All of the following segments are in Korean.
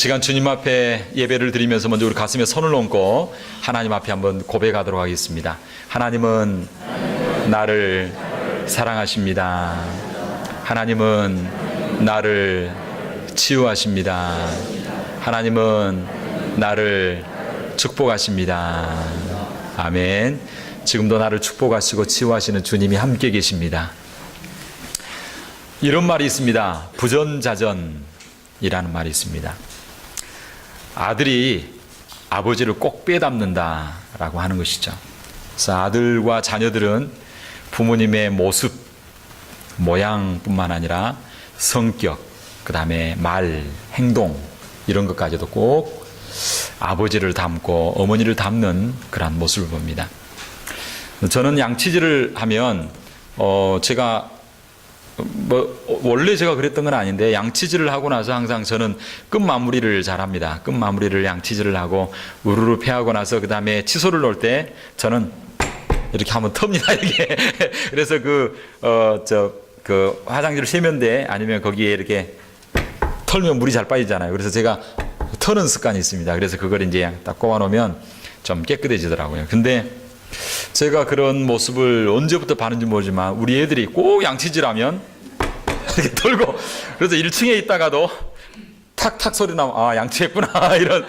시간 주님 앞에 예배를 드리면서 먼저 우리 가슴에 손을 얹고 하나님 앞에 한번 고백하도록 하겠습니다. 하나님은 나를 사랑하십니다. 하나님은 나를 치유하십니다. 하나님은 나를 축복하십니다. 아멘. 지금도 나를 축복하시고 치유하시는 주님이 함께 계십니다. 이런 말이 있습니다. 부전자전이라는 말이 있습니다. 아들이 아버지를 꼭 빼닮는다라고 하는 것이죠. 그래서 아들과 자녀들은 부모님의 모습, 모양뿐만 아니라 성격, 그 다음에 말, 행동 이런 것까지도 꼭 아버지를 닮고 어머니를 닮는 그런 모습을 봅니다. 저는 양치질을 하면 제가 원래 제가 그랬던 건 아닌데 양치질을 하고 나서 항상 저는 끝 마무리를 잘 합니다. 끝 마무리를 양치질을 하고 우르르 패하고 나서 그 다음에 칫솔을 놓을 때 저는 이렇게 한번 텁니다. 이렇게. 그래서 그 화장실 세면대 아니면 거기에 이렇게 털면 물이 잘 빠지잖아요. 그래서 제가 터는 습관이 있습니다. 그래서 그걸 이제 딱 꼽아 놓으면 좀 깨끗해지더라고요. 근데 제가 그런 모습을 언제부터 봤는지 모르지만 우리 애들이 꼭 양치질하면 이렇게 털고 그래서 1층에 있다가도 탁탁 소리 나면 아 양치했구나 이런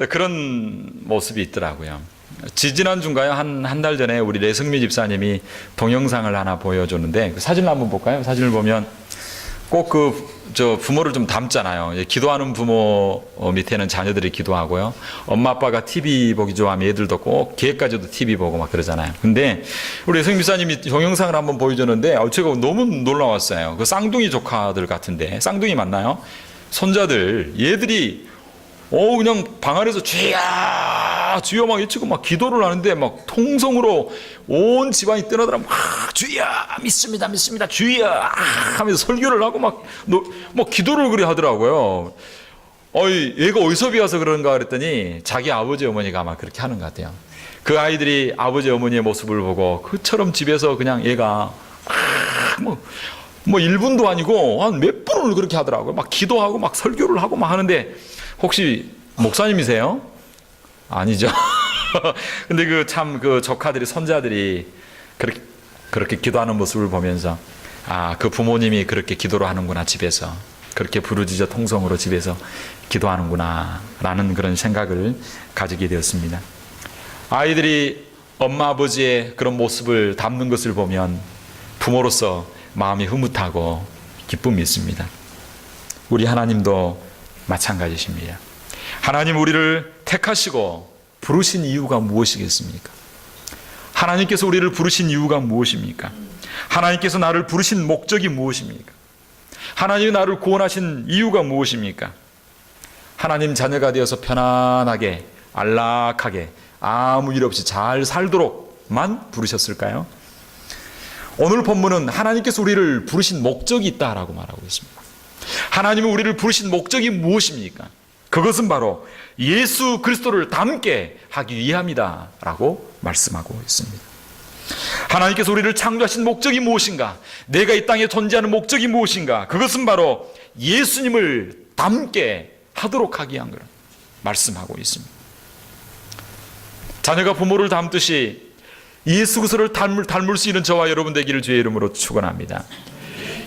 그런 모습이 있더라고요. 지지난주인가요? 한 달 전에 우리 레승미 집사님이 동영상을 하나 보여줬는데 그 사진을 한번 볼까요? 사진을 보면 꼭 부모를 좀 닮잖아요. 기도하는 부모 밑에는 자녀들이 기도하고요. 엄마 아빠가 TV 보기 좋아하면 애들도 꼭 걔까지도 TV 보고 막 그러잖아요. 근데 우리 레승미 집사님이 동영상을 한번 보여줬는데 제가 너무 놀라웠어요. 그 쌍둥이 조카들 같은데 쌍둥이 맞나요? 손자들 얘들이 그냥 방 안에서 주야 주여 막 외치고 막 기도를 하는데 막 통성으로 온 집안이 떠나더라 막 주야 믿습니다 주여 하면서 설교를 하고 막 기도를 그리 하더라고요. 얘가 어디서 배워서 그런가 그랬더니 자기 아버지 어머니가 아마 그렇게 하는 것 같아요. 그 아이들이 아버지 어머니의 모습을 보고 그처럼 집에서 그냥 얘가 1분도 아니고 한 몇 분을 그렇게 하더라고요. 막 기도하고 막 설교를 하고 막 하는데 혹시 목사님이세요? 아니죠. 근데 그 조카들이 손자들이 그렇게 기도하는 모습을 보면서 그 부모님이 그렇게 기도를 하는구나 집에서 그렇게 부르짖어 통성으로 집에서 기도하는구나 라는 그런 생각을 가지게 되었습니다. 아이들이 엄마 아버지의 그런 모습을 담는 것을 보면 부모로서 마음이 흐뭇하고 기쁨이 있습니다. 우리 하나님도 마찬가지십니다. 하나님 우리를 택하시고 부르신 이유가 무엇이겠습니까? 하나님께서 우리를 부르신 이유가 무엇입니까? 하나님께서 나를 부르신 목적이 무엇입니까? 하나님이 나를 구원하신 이유가 무엇입니까? 하나님 자녀가 되어서 편안하게 안락하게 아무 일 없이 잘 살도록만 부르셨을까요? 오늘 본문은 하나님께서 우리를 부르신 목적이 있다라고 말하고 있습니다. 하나님은 우리를 부르신 목적이 무엇입니까? 그것은 바로 예수 그리스도를 닮게 하기 위함이다 라고 말씀하고 있습니다. 하나님께서 우리를 창조하신 목적이 무엇인가? 내가 이 땅에 존재하는 목적이 무엇인가? 그것은 바로 예수님을 닮게 하도록 하기 위한 것을 말씀하고 있습니다. 자녀가 부모를 닮듯이 예수 그리스도를 닮을 수 있는 저와 여러분 되기를 주의 이름으로 축원합니다.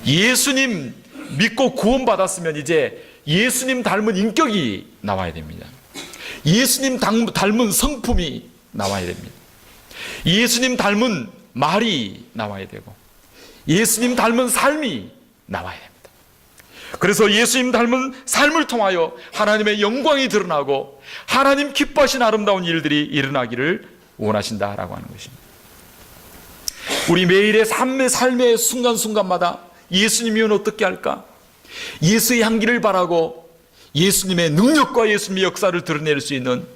예수님 믿고 구원받았으면 이제 예수님 닮은 인격이 나와야 됩니다. 예수님 닮은 성품이 나와야 됩니다. 예수님 닮은 말이 나와야 되고 예수님 닮은 삶이 나와야 됩니다. 그래서 예수님 닮은 삶을 통하여 하나님의 영광이 드러나고 하나님 기뻐하신 아름다운 일들이 일어나기를 원하신다라고 하는 것입니다. 우리 매일의 삶의 순간순간마다 예수님이면 어떻게 할까? 예수의 향기를 바라고 예수님의 능력과 예수님의 역사를 드러낼 수 있는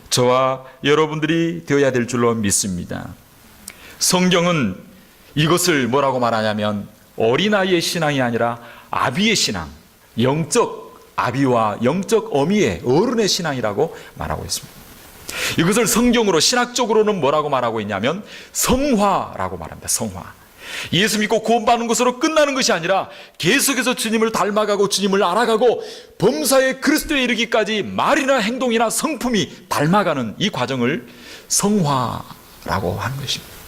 저와 여러분들이 되어야 될 줄로 믿습니다. 성경은 이것을 뭐라고 말하냐면 어린아이의 신앙이 아니라 아비의 신앙, 영적 아비와 영적 어미의 어른의 신앙이라고 말하고 있습니다. 이것을 성경으로 신학적으로는 뭐라고 말하고 있냐면 성화라고 말합니다. 성화. 예수 믿고 구원받는 것으로 끝나는 것이 아니라 계속해서 주님을 닮아가고 주님을 알아가고 범사의 그리스도에 이르기까지 말이나 행동이나 성품이 닮아가는 이 과정을 성화라고 하는 것입니다.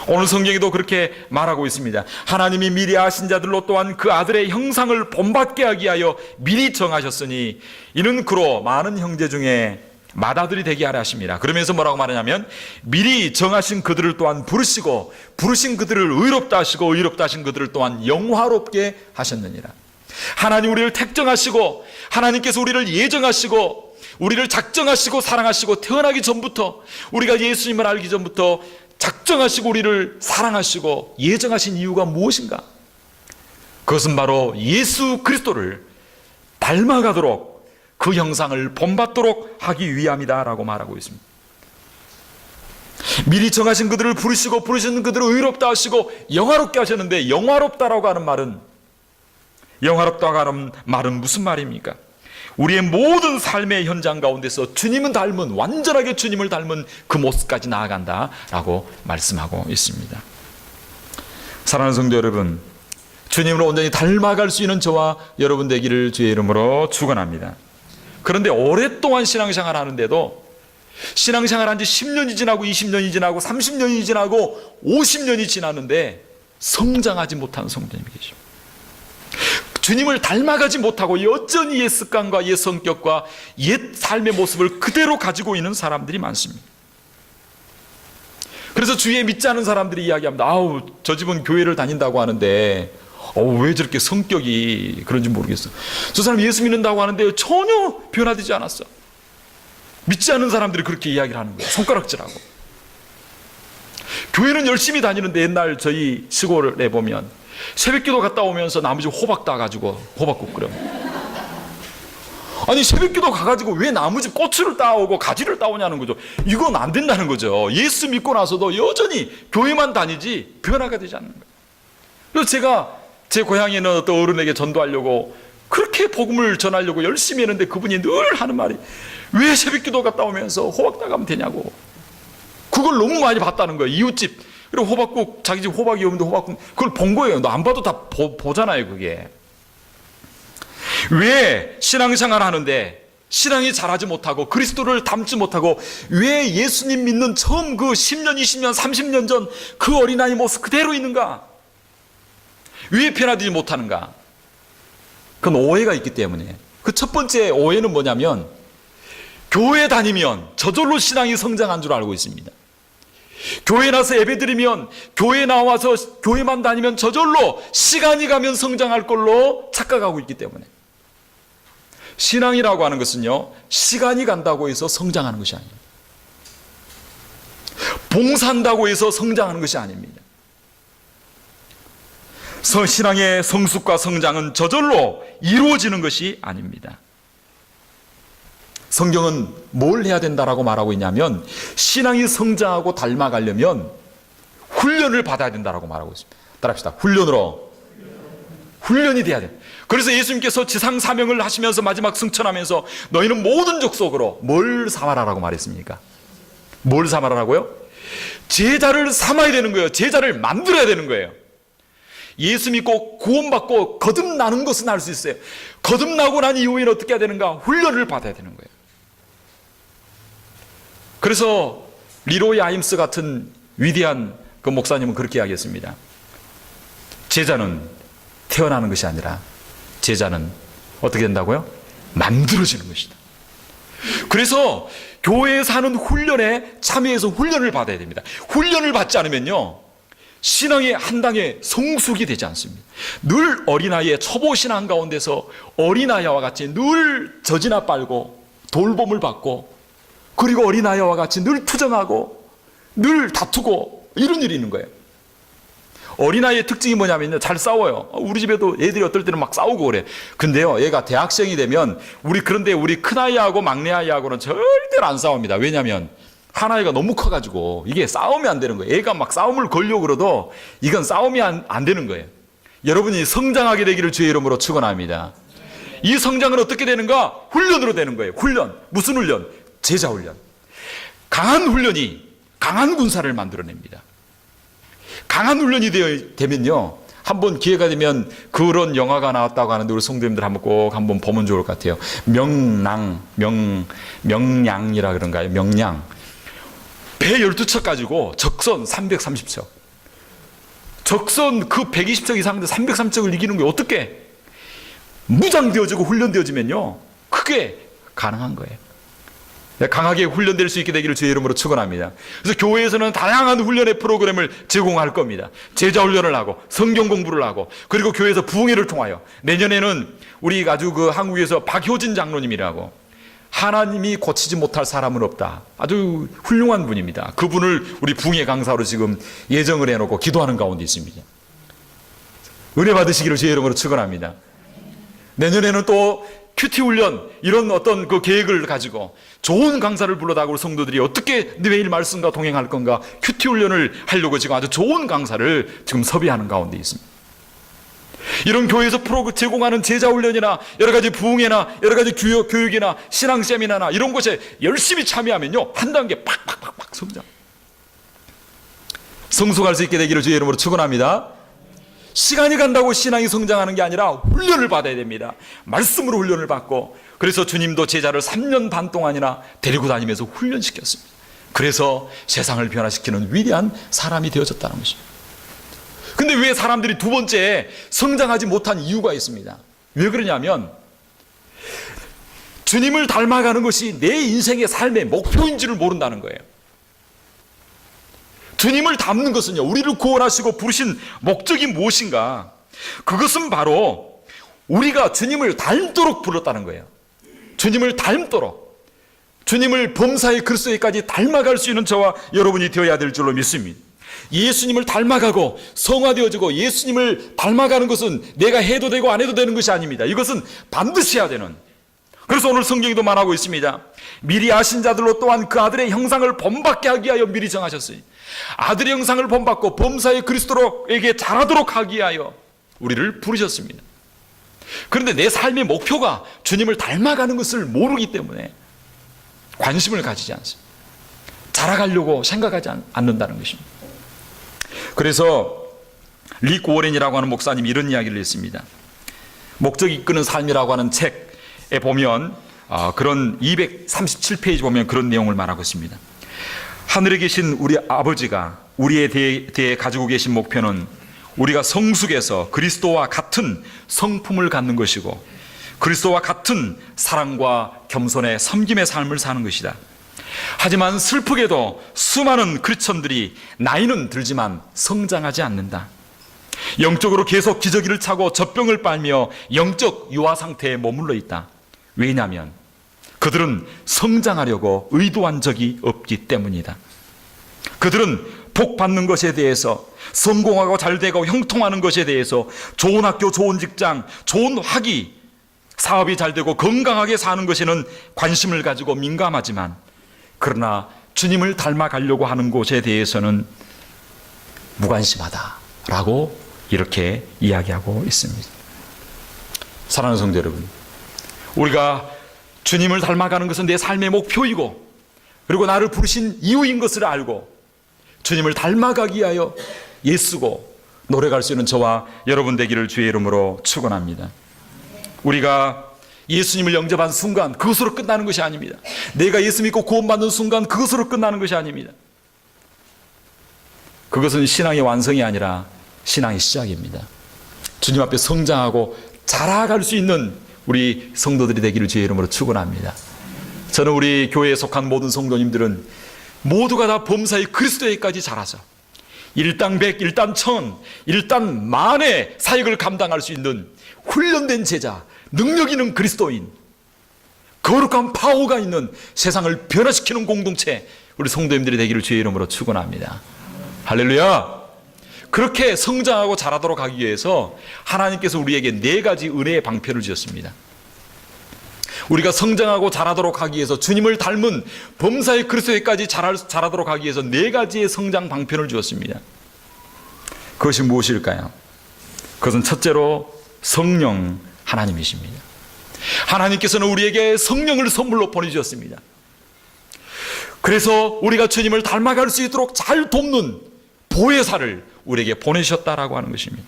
오늘 성경에도 그렇게 말하고 있습니다. 하나님이 미리 아신 자들로 또한 그 아들의 형상을 본받게 하기 위하여 미리 정하셨으니 이는 그로 많은 형제 중에 맏아들이 되게 하려 하십니다. 그러면서 뭐라고 말하냐면 미리 정하신 그들을 또한 부르시고 부르신 그들을 의롭다 하시고 의롭다 하신 그들을 또한 영화롭게 하셨느니라. 하나님 우리를 택정하시고 하나님께서 우리를 예정하시고 우리를 작정하시고 사랑하시고 태어나기 전부터 우리가 예수님을 알기 전부터 작정하시고 우리를 사랑하시고 예정하신 이유가 무엇인가? 그것은 바로 예수 그리스도를 닮아가도록 그 형상을 본받도록 하기 위함이다라고 말하고 있습니다. 미리 정하신 그들을 부르시고 부르시는 그들을 의롭다 하시고 영화롭게 하셨는데 영화롭다라고 하는 말은 영화롭다고 하는 말은 무슨 말입니까? 우리의 모든 삶의 현장 가운데서 주님은 닮은 완전하게 주님을 닮은 그 모습까지 나아간다라고 말씀하고 있습니다. 사랑하는 성도 여러분, 주님으로 온전히 닮아갈 수 있는 저와 여러분 되기를 주의 이름으로 축원합니다. 그런데 오랫동안 신앙생활 하는데도 신앙생활 한 지 10년이 지나고 20년이 지나고 30년이 지나고 50년이 지났는데 성장하지 못한 성도님이 계십니다. 주님을 닮아가지 못하고 여전히 옛 습관과 옛 성격과 옛 삶의 모습을 그대로 가지고 있는 사람들이 많습니다. 그래서 주위에 믿지 않은 사람들이 이야기합니다. 아우, 저 집은 교회를 다닌다고 하는데 왜 저렇게 성격이 그런지 모르겠어. 저 사람 예수 믿는다고 하는데 전혀 변화되지 않았어. 믿지 않는 사람들이 그렇게 이야기를 하는 거예요. 손가락질하고. 교회는 열심히 다니는데 옛날 저희 시골에 보면 새벽기도 갔다 오면서 나무집 호박 따가지고 호박국 끓여. 아니 새벽기도 가가지고 왜 나무집 꼬치를 따오고 가지를 따오냐는 거죠. 이건 안 된다는 거죠. 예수 믿고 나서도 여전히 교회만 다니지 변화가 되지 않는 거예요. 그래서 제가 제 고향에 있는 어떤 어른에게 전도하려고 그렇게 복음을 전하려고 열심히 했는데 그분이 늘 하는 말이 왜 새벽기도 갔다 오면서 호박 따가면 되냐고. 그걸 너무 많이 봤다는 거예요. 이웃집 그리고 호박국 자기 집 호박이 없는데 호박국 그걸 본 거예요. 너 안 봐도 다 보잖아요. 그게 왜 신앙생활 하는데 신앙이 자라지 못하고 그리스도를 닮지 못하고 왜 예수님 믿는 처음 그 10년 20년 30년 전 그 어린아이 모습 그대로 있는가? 왜 변화되지 못하는가? 그건 오해가 있기 때문에. 그 첫 번째 오해는 뭐냐면 교회 다니면 저절로 신앙이 성장한 줄 알고 있습니다. 교회 나서 예배드리면 교회 나와서 교회만 다니면 저절로 시간이 가면 성장할 걸로 착각하고 있기 때문에. 신앙이라고 하는 것은요 시간이 간다고 해서 성장하는 것이 아닙니다. 봉사한다고 해서 성장하는 것이 아닙니다. 신앙의 성숙과 성장은 저절로 이루어지는 것이 아닙니다. 성경은 뭘 해야 된다라고 말하고 있냐면 신앙이 성장하고 닮아가려면 훈련을 받아야 된다라고 말하고 있습니다. 따라합시다. 훈련이 돼야 돼. 그래서 예수님께서 지상 사명을 하시면서 마지막 승천하면서 너희는 모든 족속으로 뭘 삼아라라고 말했습니까? 뭘 삼아라라고요? 제자를 삼아야 되는 거예요. 제자를 만들어야 되는 거예요. 예수 믿고 구원받고 거듭나는 것은 알 수 있어요. 거듭나고 난 이후에는 어떻게 해야 되는가? 훈련을 받아야 되는 거예요. 그래서 리로이 아임스 같은 위대한 그 목사님은 그렇게 이야기했습니다. 제자는 태어나는 것이 아니라 제자는 어떻게 된다고요? 만들어지는 것이다. 그래서 교회에서 하는 훈련에 참여해서 훈련을 받아야 됩니다. 훈련을 받지 않으면요 신앙의 한 당의 성숙이 되지 않습니다. 늘 어린아이의 초보 신앙 가운데서 어린아이와 같이 늘 젖이나 빨고 돌봄을 받고 그리고 어린아이와 같이 늘 투정하고 늘 다투고 이런 일이 있는 거예요. 어린아이의 특징이 뭐냐면요 잘 싸워요. 우리 집에도 애들이 어떨 때는 막 싸우고 그래. 근데요 얘가 대학생이 되면 그런데 우리 큰아이하고 막내아이하고는 절대로 안 싸웁니다. 왜냐하면 한 아이가 너무 커가지고 이게 싸움이 안 되는 거예요. 애가 막 싸움을 걸려고 그러도 이건 싸움이 안 되는 거예요. 여러분이 성장하게 되기를 주의 이름으로 축원합니다. 이 성장은 어떻게 되는가? 훈련으로 되는 거예요. 훈련. 무슨 훈련? 제자 훈련. 강한 훈련이 강한 군사를 만들어냅니다. 강한 훈련이 되면요, 한번 기회가 되면 그런 영화가 나왔다고 하는데 우리 성도님들 한번 보면 좋을 것 같아요. 명량이라 그런가요? 명량. 배 12척 가지고 적선 330척. 적선 그 120척 이상인데 330척을 이기는 게 어떻게 무장되어지고 훈련되어지면요, 그게 가능한 거예요. 강하게 훈련될 수 있게 되기를 주의 이름으로 축원합니다. 그래서 교회에서는 다양한 훈련의 프로그램을 제공할 겁니다. 제자 훈련을 하고 성경 공부를 하고, 그리고 교회에서 부흥회를 통하여 내년에는 우리 아주 그 한국에서 박효진 장로님이라고, 하나님이 고치지 못할 사람은 없다, 아주 훌륭한 분입니다. 그분을 우리 부흥회 강사로 지금 예정을 해놓고 기도하는 가운데 있습니다. 은혜 받으시기를 주의 이름으로 축원합니다. 내년에는 또 큐티 훈련, 이런 어떤 그 계획을 가지고 좋은 강사를 불러다가 우리 성도들이 어떻게 매일 말씀과 동행할 건가, 큐티 훈련을 하려고 지금 아주 좋은 강사를 지금 섭외하는 가운데 있습니다. 이런 교회에서 제공하는 제자 훈련이나 여러 가지 부흥회나 여러 가지 교육이나 신앙 세미나나 이런 것에 열심히 참여하면요, 한 단계 팍팍팍팍 성숙할 수 있게 되기를 주의 이름으로 축원합니다. 시간이 간다고 신앙이 성장하는 게 아니라 훈련을 받아야 됩니다. 말씀으로 훈련을 받고, 그래서 주님도 제자를 3년 반 동안이나 데리고 다니면서 훈련시켰습니다. 그래서 세상을 변화시키는 위대한 사람이 되어졌다는 것입니다. 근데 왜 사람들이 두 번째 성장하지 못한 이유가 있습니다. 왜 그러냐면 주님을 닮아가는 것이 내 인생의 삶의 목표인지를 모른다는 거예요. 주님을 닮는 것은요, 우리를 구원하시고 부르신 목적이 무엇인가? 그것은 바로 우리가 주님을 닮도록 불렀다는 거예요. 주님을 닮도록, 주님을 범사의 그리스도에까지 닮아갈 수 있는 저와 여러분이 되어야 될 줄로 믿습니다. 예수님을 닮아가고 성화되어지고 예수님을 닮아가는 것은 내가 해도 되고 안 해도 되는 것이 아닙니다. 이것은 반드시 해야 되는. 그래서 오늘 성경에도 말하고 있습니다. 미리 아신 자들로 또한 그 아들의 형상을 본받게 하기 위하여 미리 정하셨으니, 아들의 형상을 본받고 범사의 그리스도에게 자라도록 하기 위하여 우리를 부르셨습니다. 그런데 내 삶의 목표가 주님을 닮아가는 것을 모르기 때문에 관심을 가지지 않습니다. 자라가려고 생각하지 않는다는 것입니다. 그래서 릭 워렌이라고 하는 목사님이 이런 이야기를 했습니다. 목적이 이끄는 삶이라고 하는 책에 보면 그런 237페이지 보면 그런 내용을 말하고 있습니다. 하늘에 계신 우리 아버지가 우리에 대해 가지고 계신 목표는 우리가 성숙해서 그리스도와 같은 성품을 갖는 것이고 그리스도와 같은 사랑과 겸손의 섬김의 삶을 사는 것이다. 하지만 슬프게도 수많은 크리스천들이 나이는 들지만 성장하지 않는다. 영적으로 계속 기저귀를 차고 젖병을 빨며 영적 유아 상태에 머물러 있다. 왜냐하면 그들은 성장하려고 의도한 적이 없기 때문이다. 그들은 복 받는 것에 대해서, 성공하고 잘되고 형통하는 것에 대해서, 좋은 학교, 좋은 직장, 좋은 학위, 사업이 잘되고 건강하게 사는 것에는 관심을 가지고 민감하지만, 그러나 주님을 닮아가려고 하는 곳에 대해서는 무관심하다라고 이렇게 이야기하고 있습니다. 사랑하는 성도 여러분, 우리가 주님을 닮아가는 것은 내 삶의 목표이고, 그리고 나를 부르신 이유인 것을 알고 주님을 닮아가기 위하여 애쓰고 노력할 수 있는 저와 여러분 되기를 주의 이름으로 축원합니다. 우리가 예수님을 영접한 순간 그것으로 끝나는 것이 아닙니다. 내가 예수 믿고 구원받는 순간 그것으로 끝나는 것이 아닙니다. 그것은 신앙의 완성이 아니라 신앙의 시작입니다. 주님 앞에 성장하고 자라갈 수 있는 우리 성도들이 되기를 주의 이름으로 축원합니다. 저는 우리 교회에 속한 모든 성도님들은 모두가 다 범사의 그리스도에까지 자라서 일당 백, 일당 천, 일당 만의 사역을 감당할 수 있는 훈련된 제자, 능력 있는 그리스도인, 거룩한 파워가 있는 세상을 변화시키는 공동체, 우리 성도님들이 되기를 주의 이름으로 축원합니다. 할렐루야. 그렇게 성장하고 자라도록 하기 위해서 하나님께서 우리에게 4가지 은혜의 방편을 주셨습니다. 우리가 성장하고 자라도록 하기 위해서, 주님을 닮은 범사의 그리스도에까지 자라도록 하기 위해서 4가지의 성장 방편을 주었습니다. 그것이 무엇일까요? 그것은 첫째로 성령 하나님이십니다. 하나님께서는 우리에게 성령을 선물로 보내주셨습니다. 그래서 우리가 주님을 닮아갈 수 있도록 잘 돕는 보혜사를 우리에게 보내셨다라고 하는 것입니다.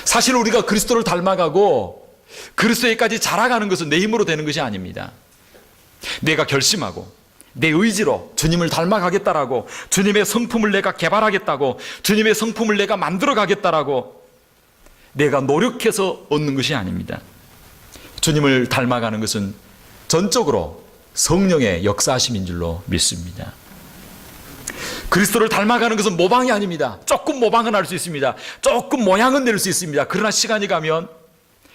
사실 우리가 그리스도를 닮아가고 그리스도에까지 자라가는 것은 내 힘으로 되는 것이 아닙니다. 내가 결심하고 내 의지로 주님을 닮아가겠다라고, 주님의 성품을 내가 개발하겠다고, 주님의 성품을 내가 만들어가겠다라고 내가 노력해서 얻는 것이 아닙니다. 주님을 닮아가는 것은 전적으로 성령의 역사하심인 줄로 믿습니다. 그리스도를 닮아가는 것은 모방이 아닙니다. 조금 모방은 할 수 있습니다. 조금 모양은 낼 수 있습니다. 그러나 시간이 가면,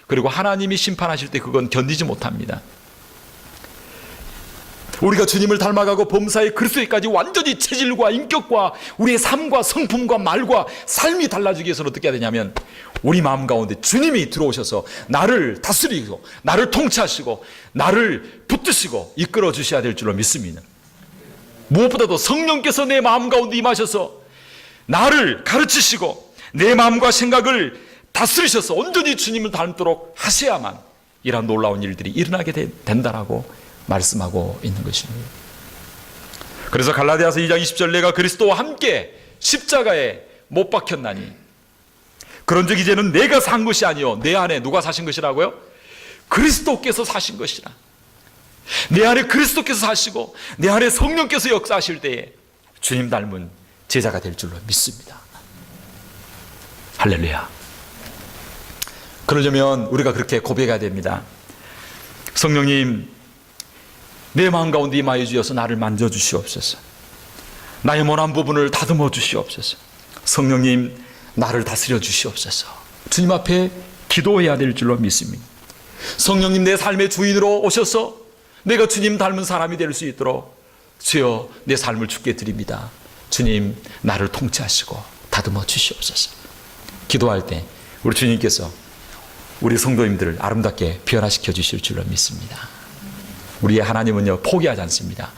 그리고 하나님이 심판하실 때 그건 견디지 못합니다. 우리가 주님을 닮아가고 범사의 그리스도에까지 완전히 체질과 인격과 우리의 삶과 성품과 말과 삶이 달라지기 위해서는 어떻게 해야 되냐면, 우리 마음 가운데 주님이 들어오셔서 나를 다스리고 나를 통치하시고 나를 붙드시고 이끌어 주셔야 될 줄로 믿습니다. 무엇보다도 성령께서 내 마음 가운데 임하셔서 나를 가르치시고 내 마음과 생각을 다스리셔서 온전히 주님을 닮도록 하셔야만 이러한 놀라운 일들이 일어나게 된다라고 말씀하고 있는 것입니다. 그래서 갈라디아서 2장 20절, 내가 그리스도와 함께 십자가에 못 박혔나니 그런즉 이제는 내가 산 것이 아니요 내 안에 누가 사신 것이라고요? 그리스도께서 사신 것이라. 내 안에 그리스도께서 사시고 내 안에 성령께서 역사하실 때에 주님 닮은 제자가 될 줄로 믿습니다. 할렐루야. 그러려면 우리가 그렇게 고백해야 됩니다. 성령님, 내 마음 가운데 임하여 주셔서 나를 만져주시옵소서. 나의 모난 부분을 다듬어 주시옵소서. 성령님, 나를 다스려 주시옵소서. 주님 앞에 기도해야 될 줄로 믿습니다. 성령님, 내 삶의 주인으로 오셔서 내가 주님 닮은 사람이 될 수 있도록 주여 내 삶을 주께 드립니다. 주님, 나를 통치하시고 다듬어 주시옵소서. 기도할 때 우리 주님께서 우리 성도님들을 아름답게 변화시켜 주실 줄로 믿습니다. 우리의 하나님은요, 포기하지 않습니다.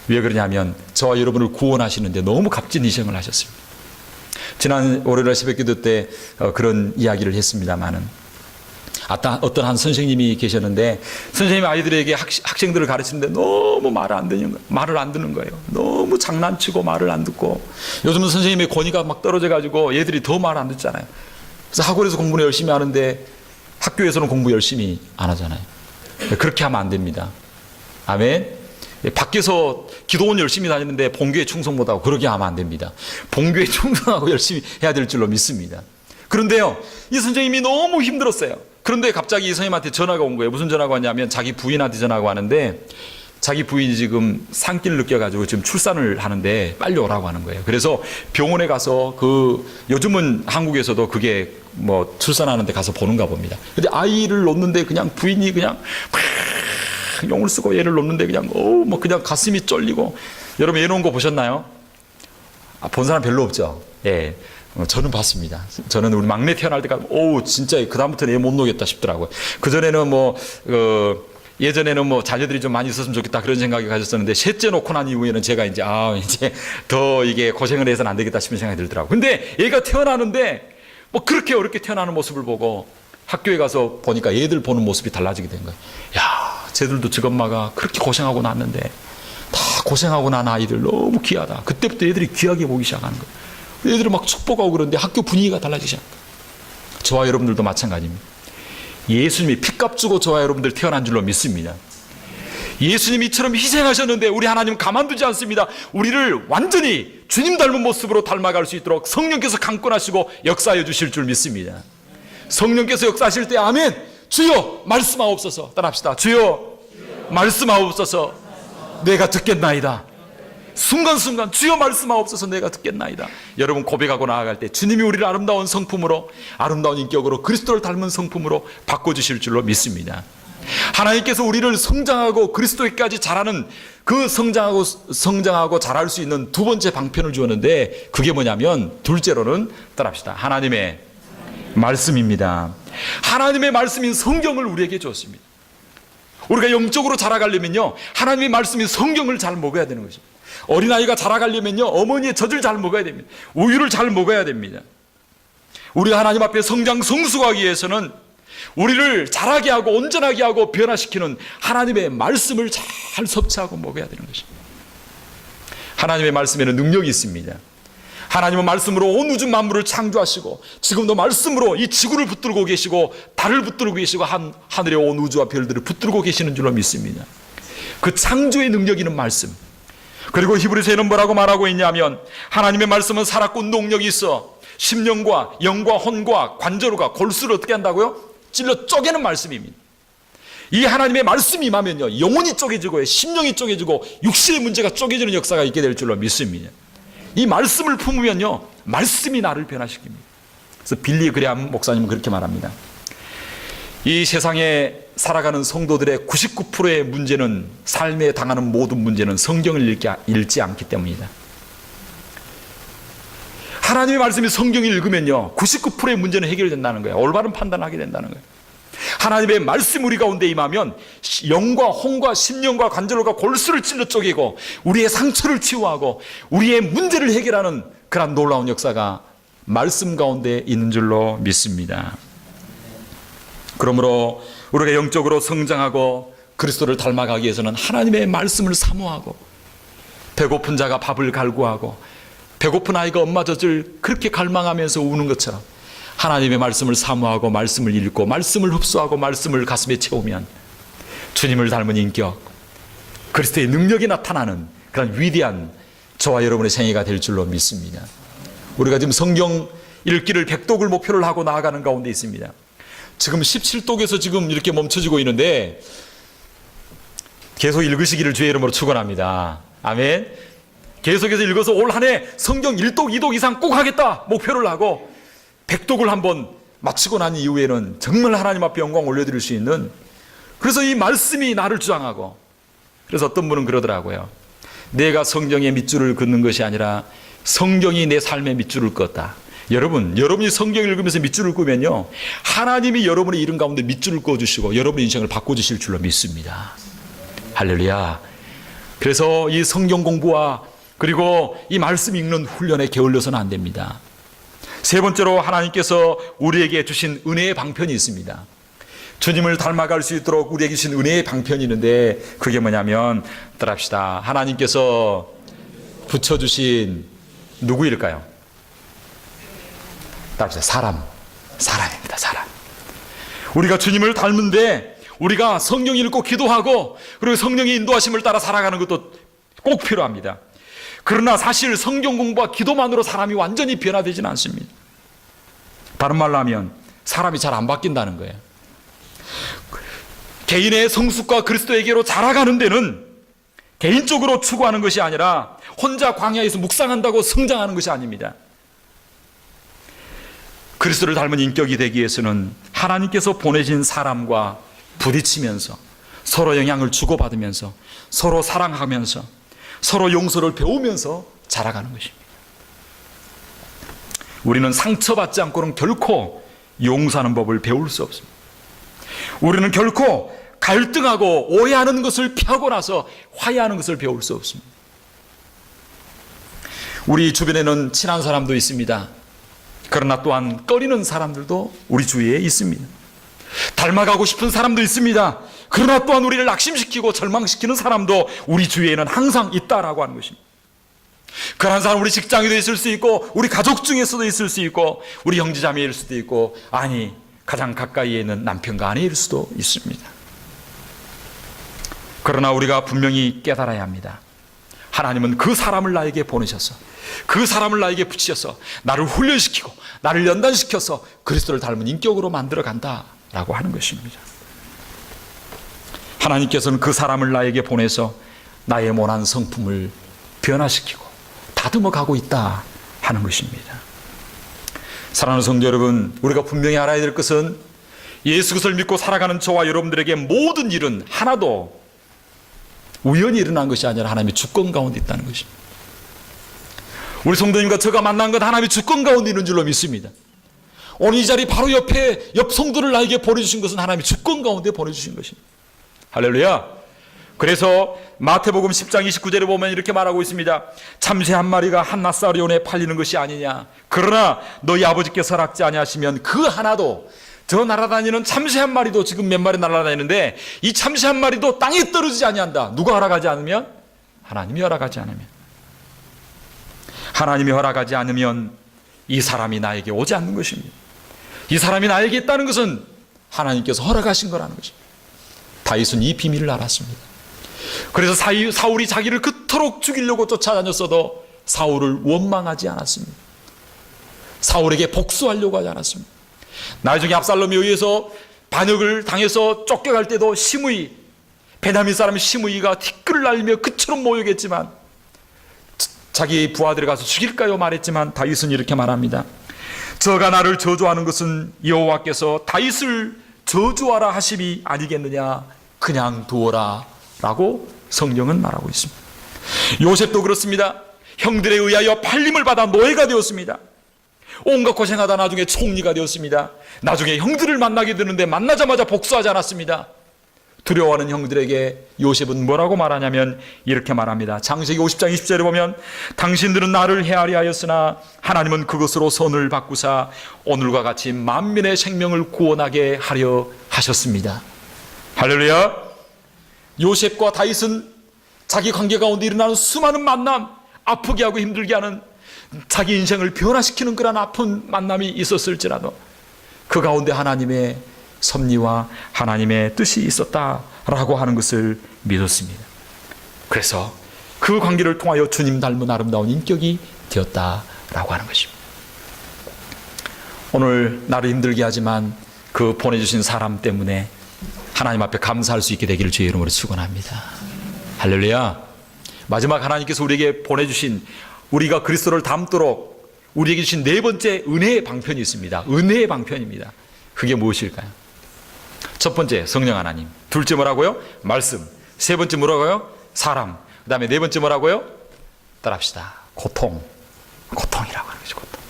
왜 그러냐면 저와 여러분을 구원하시는데 너무 값진 희생을 하셨습니다. 지난 월요일 새벽기도 때 그런 이야기를 했습니다마는, 어떤 한 선생님이 계셨는데 선생님이 아이들에게 학생들을 가르치는데 너무 말을 안 듣는 거예요. 너무 장난치고 말을 안 듣고, 요즘은 선생님의 권위가 막 떨어져 가지고 얘들이 더 말 안 듣잖아요. 그래서 학원에서 공부는 열심히 하는데 학교에서는 공부 열심히 안 하잖아요. 그렇게 하면 안 됩니다. 아멘. 밖에서 기도원 열심히 다니는데 본교에 충성 못하고 그러게 하면 안 됩니다. 본교에 충성하고 열심히 해야 될 줄로 믿습니다. 그런데요, 이 선생님이 너무 힘들었어요. 그런데 갑자기 이 선생님한테 전화가 온 거예요. 무슨 전화가 왔냐면 자기 부인한테 전화가 왔는데, 자기 부인이 지금 산기를 느껴가지고 지금 출산을 하는데 빨리 오라고 하는 거예요. 그래서 병원에 가서 요즘은 한국에서도 그게 뭐 출산하는데 가서 보는가 봅니다. 근데 아이를 놓는데 그냥 부인이 그냥 막 용을 쓰고 얘를 놓는데 그냥 뭐 그냥 가슴이 쫄리고. 여러분 얘 놓은 거 보셨나요? 본 사람 별로 없죠? 예. 저는 봤습니다. 저는 우리 막내 태어날 때까지 진짜 그다음부터는 얘 못 놓겠다 싶더라고요. 그전에는 예전에는 자녀들이 좀 많이 있었으면 좋겠다 그런 생각이 가졌었는데, 셋째 놓고 난 이후에는 제가 이제 더 이게 고생을 해서는 안 되겠다 싶은 생각이 들더라고요. 근데 얘가 태어나는데 그렇게 어렵게 태어나는 모습을 보고 학교에 가서 보니까 얘들 보는 모습이 달라지게 된 거예요. 야, 쟤들도 지엄마가 그렇게 고생하고 났는데 다 고생하고 난 아이들 너무 귀하다. 그때부터 얘들이 귀하게 보기 시작하는 거예요. 얘들은 막 축복하고 그러는데 학교 분위기가 달라지기 시작합니다. 저와 여러분들도 마찬가지입니다. 예수님이 핏값 주고 저와 여러분들 태어난 줄로 믿습니다. 예수님이 이처럼 희생하셨는데 우리 하나님 가만두지 않습니다. 우리를 완전히 주님 닮은 모습으로 닮아갈 수 있도록 성령께서 강권하시고 역사해 주실 줄 믿습니다. 성령께서 역사하실 때 아멘. 주여 말씀하옵소서. 따라합시다. 주여 말씀하옵소서. 내가 듣겠나이다. 순간순간 주여 말씀하옵소서. 내가 듣겠나이다. 여러분 고백하고 나아갈 때 주님이 우리를 아름다운 성품으로, 아름다운 인격으로, 그리스도를 닮은 성품으로 바꿔주실 줄로 믿습니다. 하나님께서 우리를 성장하고 그리스도에까지 자라는 그 성장하고 자랄 수 있는 두 번째 방편을 주었는데, 그게 뭐냐면 둘째로는 따라합시다. 하나님의 말씀입니다. 하나님의 말씀인 성경을 우리에게 주었습니다. 우리가 영적으로 자라가려면요, 하나님의 말씀인 성경을 잘 먹어야 되는 것입니다. 어린아이가 자라가려면요, 어머니의 젖을 잘 먹어야 됩니다. 우유를 잘 먹어야 됩니다. 우리가 하나님 앞에 성장 성숙하기 위해서는 우리를 자라게 하고 온전하게 하고 변화시키는 하나님의 말씀을 잘 섭취하고 먹어야 되는 것입니다. 하나님의 말씀에는 능력이 있습니다. 하나님은 말씀으로 온 우주 만물을 창조하시고 지금도 말씀으로 이 지구를 붙들고 계시고 달을 붙들고 계시고 하늘의 온 우주와 별들을 붙들고 계시는 줄로 믿습니다. 그 창조의 능력 있는 말씀. 그리고 히브리서에는 뭐라고 말하고 있냐면 하나님의 말씀은 살았고 운동력이 있어 심령과 영과 혼과 관절과 골수를 어떻게 한다고요? 찔러 쪼개는 말씀입니다. 이 하나님의 말씀이 임하면요 영혼이 쪼개지고 심령이 쪼개지고 육신의 문제가 쪼개지는 역사가 있게 될 줄로 믿습니다. 이 말씀을 품으면요 말씀이 나를 변화시킵니다. 그래서 빌리 그레함 목사님은 그렇게 말합니다. 이 세상에 살아가는 성도들의 99%의 문제는 삶에 당하는 모든 문제는 성경을 읽지 않기 때문이다. 하나님의 말씀이 성경을 읽으면요 99%의 문제는 해결된다는 거예요. 올바른 판단을 하게 된다는 거예요. 하나님의 말씀 우리 가운데 임하면 영과 혼과 심령과 관절과 골수를 찔러 쪼개고 우리의 상처를 치유하고 우리의 문제를 해결하는 그런 놀라운 역사가 말씀 가운데 있는 줄로 믿습니다. 그러므로 우리가 영적으로 성장하고 그리스도를 닮아가기 위해서는 하나님의 말씀을 사모하고 배고픈 자가 밥을 갈구하고 배고픈 아이가 엄마 젖을 그렇게 갈망하면서 우는 것처럼 하나님의 말씀을 사모하고 말씀을 읽고 말씀을 흡수하고 말씀을 가슴에 채우면 주님을 닮은 인격, 그리스도의 능력이 나타나는 그런 위대한 저와 여러분의 생애가 될 줄로 믿습니다. 우리가 지금 성경 읽기를 100독을 목표를 하고 나아가는 가운데 있습니다. 지금 17독에서 지금 이렇게 멈춰지고 있는데 계속 읽으시기를 주의 이름으로 축원합니다. 아멘. 계속해서 읽어서 올 한 해 성경 1독, 2독 이상 꼭 하겠다 목표를 하고 100독을 한번 마치고 난 이후에는 정말 하나님 앞에 영광 올려드릴 수 있는, 그래서 이 말씀이 나를 주장하고, 그래서 어떤 분은 그러더라고요. 내가 성경의 밑줄을 긋는 것이 아니라 성경이 내 삶의 밑줄을 긋었다. 여러분이 성경을 읽으면서 밑줄을 끄면요 하나님이 여러분의 이름 가운데 밑줄을 그어주시고 여러분의 인생을 바꿔주실 줄로 믿습니다. 할렐루야. 그래서 이 성경 공부와 그리고 이 말씀 읽는 훈련에 게을러서는 안 됩니다. 세 번째로 하나님께서 우리에게 주신 은혜의 방편이 있습니다. 주님을 닮아갈 수 있도록 우리에게 주신 은혜의 방편이 있는데 그게 뭐냐면, 따라합시다. 하나님께서 붙여주신 누구일까요? 따라합시다. 사람입니다. 사람. 우리가 주님을 닮은데 우리가 성경 읽고 기도하고 그리고 성령의 인도하심을 따라 살아가는 것도 꼭 필요합니다. 그러나 사실 성경 공부와 기도만으로 사람이 완전히 변화되지는 않습니다. 다른 말로 하면 사람이 잘 안 바뀐다는 거예요. 개인의 성숙과 그리스도에게로 자라가는 데는 개인적으로 추구하는 것이 아니라 혼자 광야에서 묵상한다고 성장하는 것이 아닙니다. 그리스도를 닮은 인격이 되기 위해서는 하나님께서 보내신 사람과 부딪히면서 서로 영향을 주고받으면서 서로 사랑하면서 서로 용서를 배우면서 자라가는 것입니다. 우리는 상처받지 않고는 결코 용서하는 법을 배울 수 없습니다. 우리는 결코 갈등하고 오해하는 것을 피하고 나서 화해하는 것을 배울 수 없습니다. 우리 주변에는 친한 사람도 있습니다. 그러나 또한 꺼리는 사람들도 우리 주위에 있습니다. 닮아가고 싶은 사람도 있습니다. 그러나 또한 우리를 낙심시키고 절망시키는 사람도 우리 주위에는 항상 있다라고 하는 것입니다. 그런 사람 우리 직장에도 있을 수 있고 우리 가족 중에서도 있을 수 있고 우리 형제자매일 수도 있고, 아니 가장 가까이에 있는 남편과 아내일 수도 있습니다. 그러나 우리가 분명히 깨달아야 합니다. 하나님은 그 사람을 나에게 보내셔서 그 사람을 나에게 붙이셔서 나를 훈련시키고 나를 연단시켜서 그리스도를 닮은 인격으로 만들어 간다라고 하는 것입니다. 하나님께서는 그 사람을 나에게 보내서 나의 모난 성품을 변화시키고 다듬어 가고 있다 하는 것입니다. 사랑하는 성도 여러분, 우리가 분명히 알아야 될 것은 예수 그리스도를 믿고 살아가는 저와 여러분들에게 모든 일은 하나도 우연히 일어난 것이 아니라 하나님의 주권 가운데 있다는 것입니다. 우리 성도님과 제가 만난 것 하나님의 주권 가운데 있는 줄로 믿습니다. 오늘 이 자리 바로 옆에 옆 성도를 나에게 보내주신 것은 하나님의 주권 가운데 보내주신 것입니다. 할렐루야. 그래서 마태복음 10장 29절에 보면 이렇게 말하고 있습니다. 참새 한 마리가 한 낫사리온에 팔리는 것이 아니냐. 그러나 너희 아버지께서 허락지 아니하시면 그 하나도, 저 날아다니는 참새 한 마리도 지금 몇 마리 날아다니는데 이 참새 한 마리도 땅에 떨어지지 아니한다. 누가 허락하지 않으면? 하나님이 허락하지 않으면. 하나님이 허락하지 않으면 이 사람이 나에게 오지 않는 것입니다. 이 사람이 나에게 있다는 것은 하나님께서 허락하신 거라는 것입니다. 다윗은 이 비밀을 알았습니다. 그래서 사울이 자기를 그토록 죽이려고 쫓아다녔어도 사울을 원망하지 않았습니다. 사울에게 복수하려고 하지 않았습니다. 나중에 압살롬에 의해서 반역을 당해서 쫓겨갈 때도 시므이, 베냐민 사람 시므이가 티끌을 날리며 그처럼 모욕했지만 자기 부하들에 가서 죽일까요 말했지만 다윗은 이렇게 말합니다. 저가 나를 저주하는 것은 여호와께서 다윗을 저주하라 하심이 아니겠느냐, 그냥 두어라 라고 성경은 말하고 있습니다. 요셉도 그렇습니다. 형들에 의하여 팔림을 받아 노예가 되었습니다. 온갖 고생하다 나중에 총리가 되었습니다. 나중에 형들을 만나게 되는데 만나자마자 복수하지 않았습니다. 두려워하는 형들에게 요셉은 뭐라고 말하냐면 이렇게 말합니다. 창세기 50장 20절에 보면 당신들은 나를 해하려 하였으나 하나님은 그것으로 선을 바꾸사 오늘과 같이 만민의 생명을 구원하게 하려 하셨습니다. 할렐루야. 요셉과 다윗은 자기 관계 가운데 일어나는 수많은 만남, 아프게 하고 힘들게 하는 자기 인생을 변화시키는 그런 아픈 만남이 있었을지라도 그 가운데 하나님의 섭리와 하나님의 뜻이 있었다라고 하는 것을 믿었습니다. 그래서 그 관계를 통하여 주님 닮은 아름다운 인격이 되었다라고 하는 것입니다. 오늘 나를 힘들게 하지만 그 보내주신 사람 때문에 하나님 앞에 감사할 수 있게 되기를 주의 이름으로 축원합니다. 할렐루야. 마지막 하나님께서 우리에게 보내주신, 우리가 그리스도를 닮도록 우리에게 주신 네 번째 은혜의 방편이 있습니다. 은혜의 방편입니다. 그게 무엇일까요? 첫 번째 성령 하나님, 둘째 뭐라고요? 말씀, 세 번째 뭐라고요? 사람, 그 다음에 네 번째 뭐라고요? 따라합시다. 고통이라고 하는 거죠. 고통.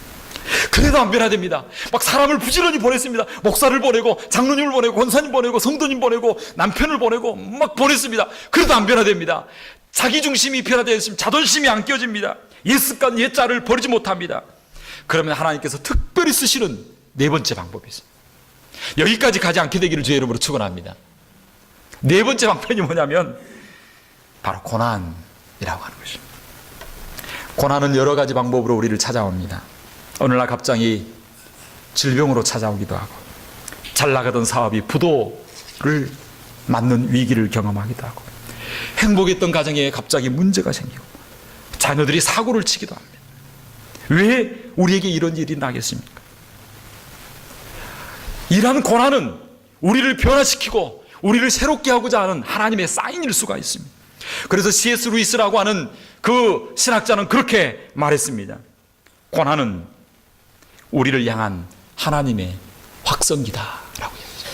그래도 안 변화됩니다. 막 사람을 부지런히 보냈습니다. 목사를 보내고 장로님을 보내고 권사님 보내고 성도님 보내고 남편을 보내고 막 보냈습니다. 그래도 안 변화됩니다. 자기중심이 변화되어 있으면 자존심이 안 깨집니다. 옛습관 옛자를 버리지 못합니다. 그러면 하나님께서 특별히 쓰시는 네 번째 방법이 있습니다. 여기까지 가지 않게 되기를 주의 이름으로 축원합니다. 네 번째 방편이 뭐냐면 바로 고난이라고 하는 것입니다. 고난은 여러 가지 방법으로 우리를 찾아옵니다. 어느 날 갑자기 질병으로 찾아오기도 하고, 잘 나가던 사업이 부도를 맞는 위기를 경험하기도 하고, 행복했던 가정에 갑자기 문제가 생기고, 자녀들이 사고를 치기도 합니다. 왜 우리에게 이런 일이 나겠습니까? 이러한 고난은 우리를 변화시키고 우리를 새롭게 하고자 하는 하나님의 사인일 수가 있습니다. 그래서 C.S. 루이스라고 하는 그 신학자는 그렇게 말했습니다. 고난은 우리를 향한 하나님의 확성기다라고 얘기했죠.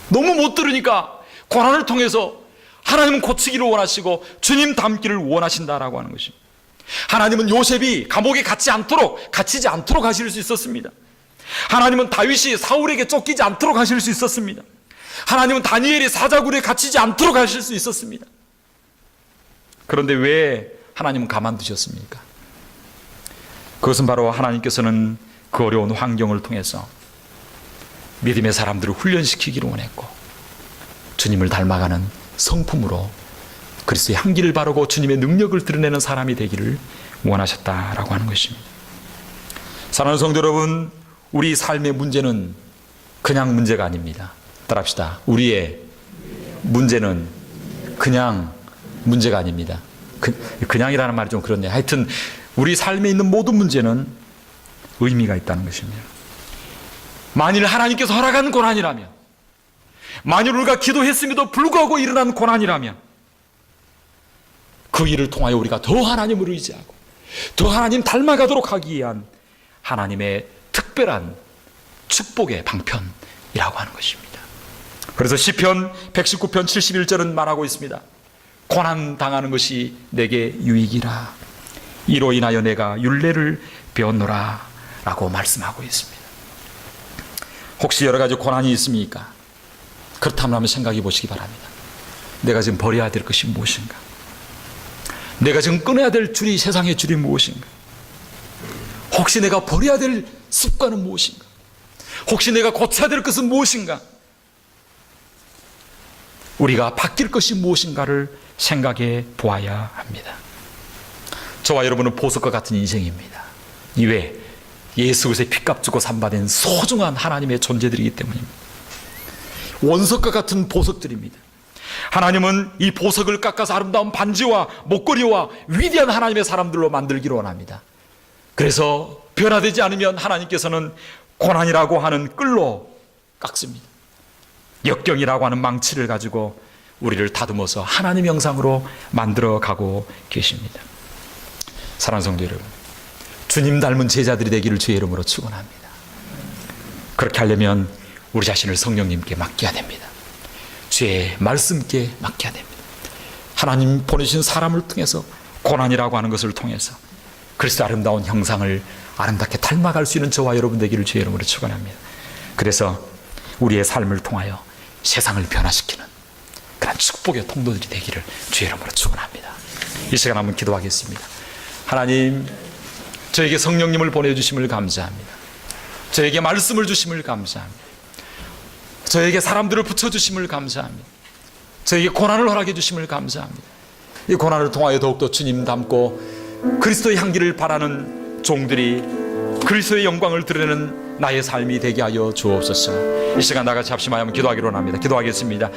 너무 못 들으니까 고난을 통해서 하나님은 고치기를 원하시고 주님 닮기를 원하신다라고 하는 것입니다. 하나님은 요셉이 감옥에 갇히지 않도록 하실 수 있었습니다. 하나님은 다윗이 사울에게 쫓기지 않도록 하실 수 있었습니다. 하나님은 다니엘이 사자굴에 갇히지 않도록 하실 수 있었습니다. 그런데 왜 하나님은 가만두셨습니까? 그것은 바로 하나님께서는 그 어려운 환경을 통해서 믿음의 사람들을 훈련시키기를 원했고, 주님을 닮아가는 성품으로 그리스도의 향기를 바르고 주님의 능력을 드러내는 사람이 되기를 원하셨다라고 하는 것입니다. 사랑하는 성도 여러분, 우리 삶의 문제는 그냥 문제가 아닙니다. 따라합시다. 우리의 문제는 그냥 문제가 아닙니다. 그냥이라는 말이 좀 그렇네요. 하여튼 우리 삶에 있는 모든 문제는 의미가 있다는 것입니다. 만일 하나님께서 허락한 고난이라면, 만일 우리가 기도했음에도 불구하고 일어난 고난이라면, 그 일을 통하여 우리가 더 하나님을 의지하고 더 하나님 닮아가도록 하기 위한 하나님의 특별한 축복의 방편이라고 하는 것입니다. 그래서 시편 119편 71절은 말하고 있습니다. 고난 당하는 것이 내게 유익이라, 이로 인하여 내가 율례를 배웠노라 라고 말씀하고 있습니다. 혹시 여러 가지 고난이 있습니까? 그렇다면 한번 생각해 보시기 바랍니다. 내가 지금 버려야 될 것이 무엇인가? 내가 지금 끊어야 될 줄이, 세상의 줄이 무엇인가? 혹시 내가 버려야 될 습관은 무엇인가? 혹시 내가 고쳐야 될 것은 무엇인가? 우리가 바뀔 것이 무엇인가를 생각해 보아야 합니다. 저와 여러분은 보석과 같은 인생입니다. 이외 예수 그리스도의 피값 주고 산받은 소중한 하나님의 존재들이기 때문입니다. 원석과 같은 보석들입니다. 하나님은 이 보석을 깎아서 아름다운 반지와 목걸이와 위대한 하나님의 사람들로 만들기를 원합니다. 그래서 변화되지 않으면 하나님께서는 고난이라고 하는 끌로 깎습니다. 역경이라고 하는 망치를 가지고 우리를 다듬어서 하나님 형상으로 만들어 가고 계십니다. 사랑하는 성도 여러분, 주님 닮은 제자들이 되기를 주의 이름으로 축원합니다. 그렇게 하려면 우리 자신을 성령님께 맡겨야 됩니다. 주의 말씀께 맡겨야 됩니다. 하나님 보내신 사람을 통해서, 고난이라고 하는 것을 통해서 그리스도 아름다운 형상을 아름답게 닮아갈 수 있는 저와 여러분 되기를 주의 이름으로 축원합니다. 그래서 우리의 삶을 통하여 세상을 변화시키는 그런 축복의 통로들이 되기를 주의 이름으로 축원합니다. 이 시간 한번 기도하겠습니다. 하나님, 저에게 성령님을 보내주심을 감사합니다. 저에게 말씀을 주심을 감사합니다. 저에게 사람들을 붙여주심을 감사합니다. 저에게 고난을 허락해 주심을 감사합니다. 이 고난을 통하여 더욱더 주님 닮고 그리스도의 향기를 바라는 종들이 그리스도의 영광을 드러내는 나의 삶이 되게 하여 주옵소서. 이 시간 나같이 합심하여 기도하기로 합니다. 기도하겠습니다.